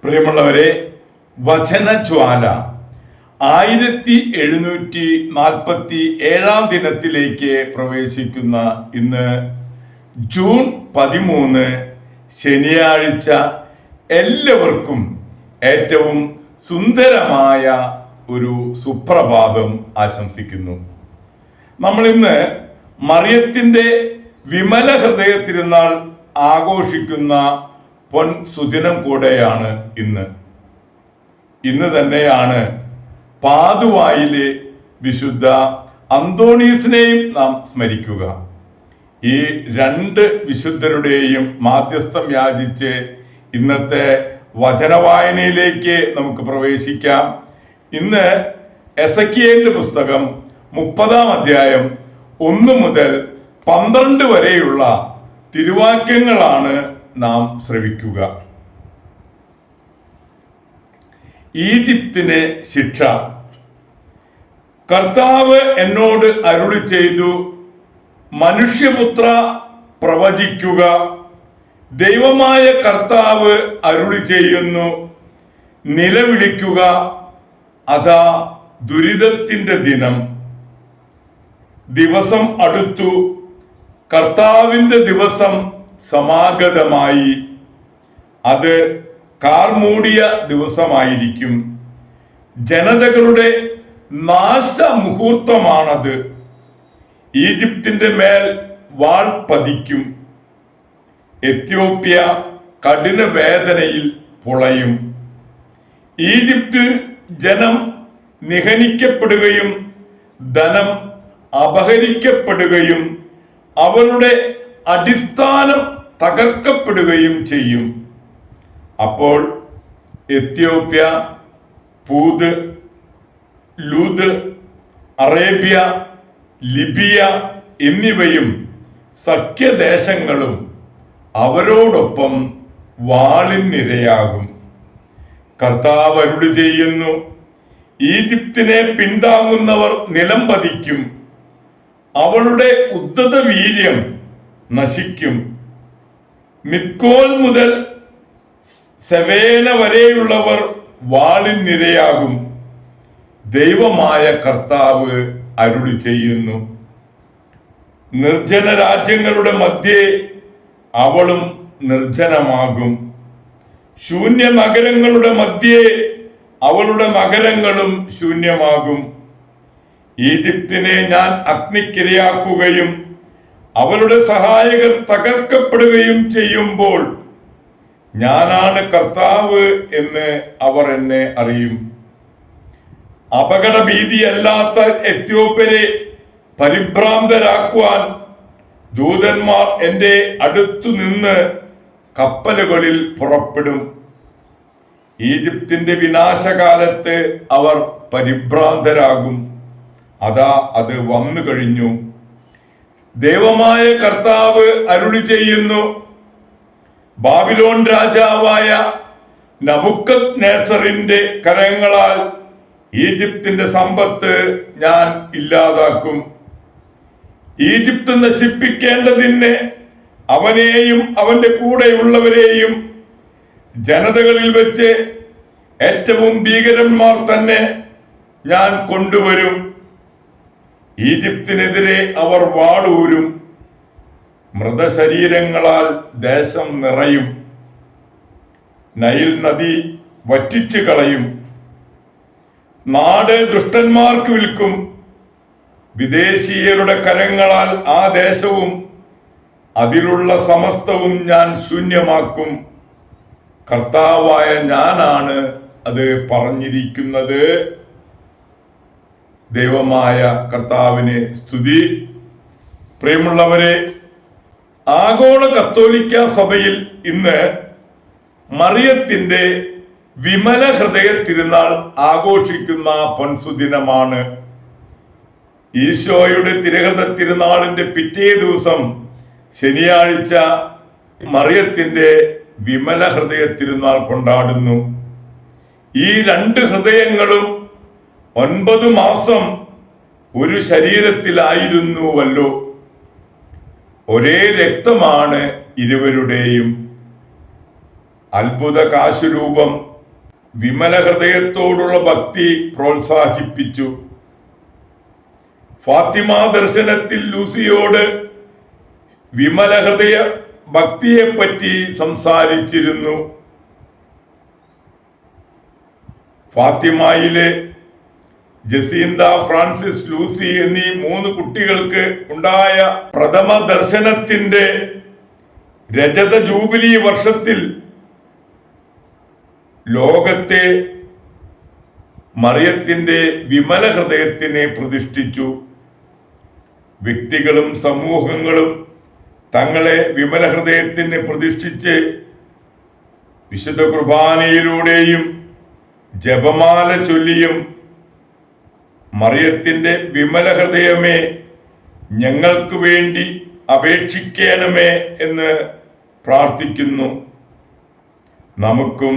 പ്രിയമുള്ളവരെ, വചനജ്വാല 1747 ദിനത്തിലേക്ക് പ്രവേശിക്കുന്ന ഇന്ന് ജൂൺ 13 ശനിയാഴ്ച എല്ലാവർക്കും ഏറ്റവും സുന്ദരമായ ഒരു സുപ്രഭാതം ആശംസിക്കുന്നു. നമ്മൾ ഇന്ന് മറിയത്തിന്റെ വിമല ഹൃദയ തിരുനാൾ ആഘോഷിക്കുന്ന പൊൻ സുദിനം കൂടെയാണ്. ഇന്ന് തന്നെയാണ് പാതുവായിലെ വിശുദ്ധ അന്തോണീസിനെയും നാം സ്മരിക്കുക. ഈ രണ്ട് വിശുദ്ധരുടെയും മാധ്യസ്ഥം യാചിച്ച് ഇന്നത്തെ വചനവായനയിലേക്ക് നമുക്ക് പ്രവേശിക്കാം. ഇന്ന് എസെക്കിയേലിന്റെ പുസ്തകം 30-ാം അധ്യായം 1 മുതൽ 12 വരെയുള്ള തിരുവാക്യങ്ങളാണ് നാം ശ്രവിക്കുക. ഈജിപ്തിന് ശിക്ഷ. കർത്താവ് എന്നോട് അരുളി ചെയ്തു, മനുഷ്യപുത്ര പ്രവചിക്കുക. ദൈവമായ കർത്താവ് അരുളി ചെയ്യുന്നു, നിലവിളിക്കുക. അതാ ദുരിതത്തിന്റെ ദിവസം അടുത്തു. കർത്താവിന്റെ ദിവസം സമാഗതമായി. അത് കാർമൂടിയ ദിവസമായിരിക്കും. ജനതകളുടെ നാശമുഹൂർത്തമാണത്. ഈജിപ്തിന്റെ മേൽ വാൾ പതിക്കും. എത്യോപ്യ കഠിന വേദനയിൽ പുളയും. ഈജിപ്തിൽ ജനം നിഹനിക്കപ്പെടുകയും ധനം അപഹരിക്കപ്പെടുകയും അവരുടെ അടിസ്ഥാനം തകർക്കപ്പെടുകയും ചെയ്യും. അപ്പോൾ എത്യോപ്യ, പൂത്, ലൂദ്, അറേബ്യ, ലിബിയ എന്നിവയും സഖ്യദേശങ്ങളും അവരോടൊപ്പം വാളിനിരയാകും. കർത്താവ് അരുളി ചെയ്യുന്നു, ഈജിപ്തിനെ പിന്താങ്ങുന്നവർ നിലം പതിക്കും. അവളുടെ ഉദ്ധത വീര്യം നശിക്കും. മിത്കോൽ മുതൽ സെവേന വരെയുള്ളവർ വാളിനിരയാകും. ദൈവമായ കർത്താവ് അരുളി ചെയ്യുന്നു, നിർജ്ജന രാജ്യങ്ങളുടെ മധ്യേ അവളും നിർജ്ജനമാകും. ശൂന്യ നഗരങ്ങളുടെ മധ്യേ അവളുടെ നഗരങ്ങളും ശൂന്യമാകും. ഈജിപ്തിനെ ഞാൻ അഗ്നിക്കിരയാക്കുകയും അവളുടെ സഹായകർ തകർക്കപ്പെടുകയും ചെയ്യുമ്പോൾ ഞാനാണ് കർത്താവ് എന്ന് അവർ എന്നെ അറിയും. അപകടഭീതിയല്ലാത്ത എത്യോപ്യരെ പരിഭ്രാന്തരാക്കുവാൻ ദൂതന്മാർ എൻ്റെ അടുത്തു നിന്ന് കപ്പലുകളിൽ പുറപ്പെടും. ഈജിപ്തിന്റെ വിനാശകാലത്ത് അവർ പരിഭ്രാന്തരാകും. അതാ അത് വന്നു കഴിഞ്ഞു. ദൈവമായ കർത്താവ് അരുളി ചെയ്യുന്നു, ബാബിലോൺ രാജാവായ നബൂഖദ്നേസറിന്റെ കരങ്ങളാൽ ഈജിപ്തിന്റെ സമ്പത്ത് ഞാൻ ഇല്ലാതാക്കും. ഈജിപ്ത് നശിപ്പിക്കേണ്ടതിന് അവനെയും അവന്റെ കൂടെയുള്ളവരെയും ജനതകളിൽ വെച്ച് ഏറ്റവും ഭീകരന്മാർ തന്നെ ഞാൻ കൊണ്ടുവരും. ഈജിപ്തിനെതിരെ അവർ വാളൂരും. മൃതശരീരങ്ങളാൽ ദേശം നിറയും. നൈൽ നദി വറ്റിച്ചു കളയും. നാട് ദുഷ്ടന്മാർക്ക് വിൽക്കും. വിദേശീയരുടെ കരങ്ങളാൽ ആ ദേശവും അതിലുള്ള സമസ്തവും ഞാൻ ശൂന്യമാക്കും. കർത്താവായ ഞാനാണ് അത് പറഞ്ഞിരിക്കുന്നത്. ദൈവമായ കർത്താവിനെ സ്തുതി. പ്രിയമുള്ളവരെ, ആഗോള കത്തോലിക്ക സഭയിൽ ഇന്ന് മറിയത്തിന്റെ വിമല ഹൃദയ തിരുനാൾ ആഘോഷിക്കുന്ന പൊൻസുദിനമാണ്. ഈശോയുടെ തിരുഹൃദയ തിരുനാളിന്റെ പിറ്റേ ദിവസം ശനിയാഴ്ച മറിയത്തിന്റെ വിമല ഹൃദയ തിരുനാൾ കൊണ്ടാടുന്നു. ഈ രണ്ട് ഹൃദയങ്ങളും 9 മാസം ഒരു ശരീരത്തിലായിരുന്നുവല്ലോ. ഒരേ രക്തമാണ് ഇരുവരുടെയും. അത്ഭുത കാശുരൂപം വിമല ഹൃദയത്തോടുള്ള ഭക്തി പ്രോത്സാഹിപ്പിച്ചു. ഫാത്തിമ ദർശനത്തിൽ ലൂസിയോട് വിമല ഹൃദയ ഭക്തിയെപ്പറ്റി സംസാരിച്ചിരുന്നു. ഫാത്തിമയിലെ ജസീന്ത, ഫ്രാൻസിസ്, ലൂസി എന്നീ 3 കുട്ടികൾക്ക് ഉണ്ടായ പ്രഥമ ദർശനത്തിന്റെ രജത ജൂബിലി വർഷത്തിൽ ലോകത്തെ മറിയത്തിന്റെ വിമല ഹൃദയത്തിനെ പ്രതിഷ്ഠിച്ചു. വ്യക്തികളും സമൂഹങ്ങളും തങ്ങളെ വിമല ഹൃദയത്തിന് പ്രതിഷ്ഠിച്ച് വിശുദ്ധ കുർബാനയിലൂടെയും ജപമാല ചൊല്ലിയും മറിയത്തിന്റെ വിമല ഹൃദയമേ ഞങ്ങൾക്ക് വേണ്ടി അപേക്ഷിക്കണമേ എന്ന് പ്രാർത്ഥിക്കുന്നു. നമുക്കും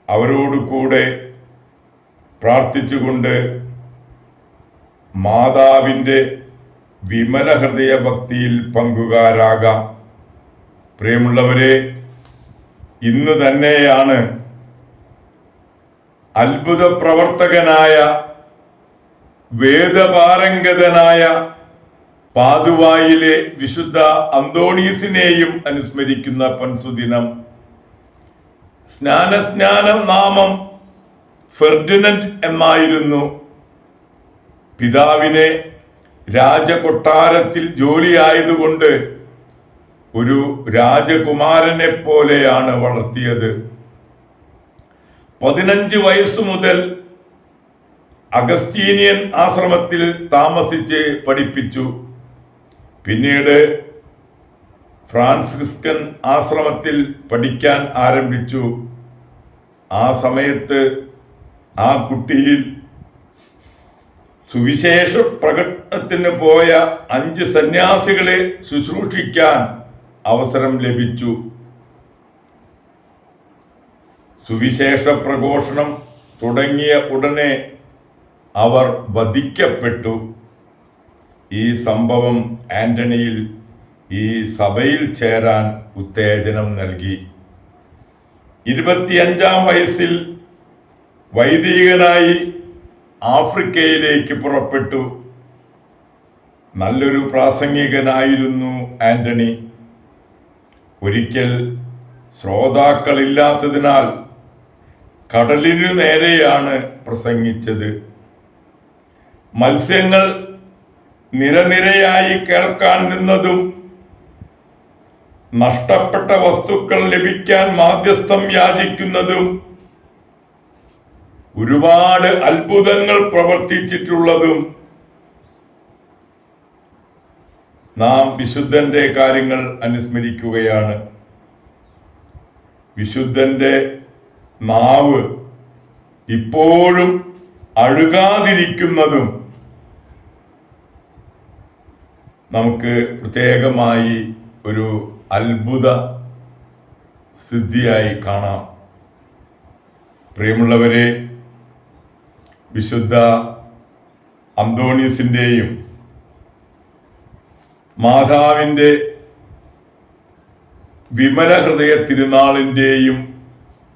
അവരോട് കൂടെ പ്രാർത്ഥിച്ചുകൊണ്ട് മാതാവിൻ്റെ വിമല ഹൃദയ ഭക്തിയിൽ പങ്കുകാരാകാം. പ്രിയമുള്ളവരെ, ഇന്ന് തന്നെയാണ് അത്ഭുത പ്രവർത്തകനായ വേദപാരംഗതനായ പാതുവായിലെ വിശുദ്ധ അന്തോണീസിനെയും അനുസ്മരിക്കുന്ന പൻസുദിനം. സ്നാനം നാമം ഫെർഡിനൻഡ് എന്നായിരുന്നു. പിതാവിനെ രാജകൊട്ടാരത്തിൽ ജോലിയായതുകൊണ്ട് ഒരു രാജകുമാരനെ പോലെയാണ് വളർത്തിയത്. 15 വയസ്സു മുതൽ അഗസ്റ്റീനിയൻ ആശ്രമത്തിൽ താമസിച്ച് പഠിപ്പിച്ചു. പിന്നീട് ഫ്രാൻസിസ്കൻ ആശ്രമത്തിൽ പഠിക്കാൻ ആരംഭിച്ചു. ആ സമയത്ത് ആ കുട്ടിയിൽ സുവിശേഷ പ്രകടനത്തിന് പോയ 5 സന്യാസികളെ ശുശ്രൂഷിക്കാൻ അവസരം ലഭിച്ചു. സുവിശേഷ പ്രഘോഷണം തുടങ്ങിയ ഉടനെ അവർ വധിക്കപ്പെട്ടു. ഈ സംഭവം ആന്റണിയിൽ ഈ സഭയിൽ ചേരാൻ ഉത്തേജനം നൽകി. 25-ാം വയസ്സിൽ വൈദികനായി ആഫ്രിക്കയിലേക്ക് പുറപ്പെട്ടു. നല്ലൊരു പ്രാസംഗികനായിരുന്നു ആന്റണി. ഒരിക്കൽ ശ്രോതാക്കളില്ലാത്തതിനാൽ കടലിനു നേരെയാണ് പ്രസംഗിച്ചത്. മത്സ്യങ്ങൾ നിരനിരയായി കേൾക്കാൻ നിന്നതും നഷ്ടപ്പെട്ട വസ്തുക്കൾ ലഭിക്കാൻ മാധ്യസ്ഥം യാചിക്കുന്നതും ഒരുപാട് അത്ഭുതങ്ങൾ പ്രവർത്തിച്ചിട്ടുള്ളതും നാം വിശുദ്ധന്റെ കാര്യങ്ങൾ അനുസ്മരിക്കുകയാണ്. വിശുദ്ധന്റെ നാവ് ഇപ്പോഴും അഴുകാതിരിക്കുന്നതും നമുക്ക് പ്രത്യേകമായി ഒരു അത്ഭുത സിദ്ധിയായി കാണാം. പ്രിയമുള്ളവരെ, വിശുദ്ധ അന്തോണീസിൻ്റെയും മാതാവിൻ്റെ വിമല ഹൃദയ തിരുനാളിൻ്റെയും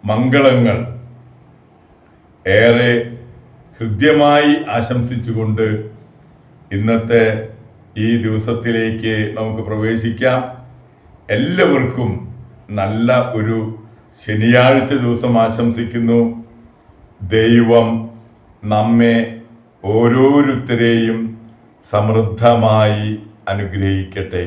മംഗളങ്ങൾ ഏറെ ഹൃദ്യമായി ആശംസിച്ചുകൊണ്ട് ഇന്നത്തെ ഈ ദിവസത്തിലേക്ക് നമുക്ക് പ്രവേശിക്കാം. എല്ലാവർക്കും നല്ല ഒരു ശനിയാഴ്ച ദിവസം ആശംസിക്കുന്നു. ദൈവം നമ്മെ ഓരോരുത്തരെയും സമൃദ്ധമായി അനുഗ്രഹിക്കട്ടെ.